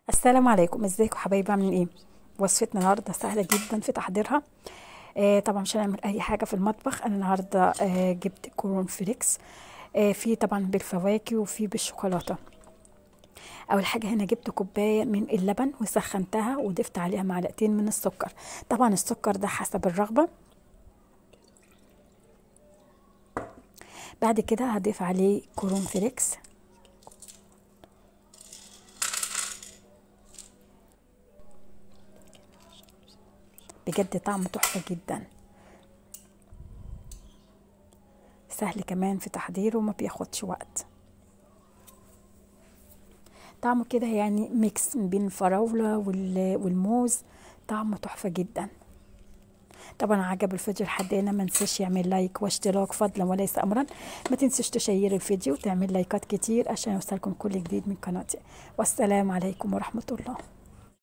السلام عليكم، ازيكم حبايبي؟ عاملين ايه؟ وصفتنا النهارده سهله جدا في تحضيرها. طبعا مش هنعمل اي حاجه في المطبخ. انا النهارده جبت كورن فليكس. في طبعا بالفواكه وفي بالشوكولاته. اول حاجه هنا جبت كوبايه من اللبن وسخنتها وضفت عليها معلقتين من السكر. طبعا السكر ده حسب الرغبه. بعد كده هضيف عليه كورن فليكس. بجد طعمه تحفه جدا، سهل كمان في تحضيره وما بياخدش وقت. طعمه كده يعني ميكس بين الفراولة والموز. طعمه تحفة جدا. طبعا عجب الفيديو لحد هنا، ما تنساش يعمل لايك واشتراك فضلا وليس امرا. ما تنساش تشير الفيديو وتعمل لايكات كتير عشان يوصلكم كل جديد من قناتي. والسلام عليكم ورحمة الله.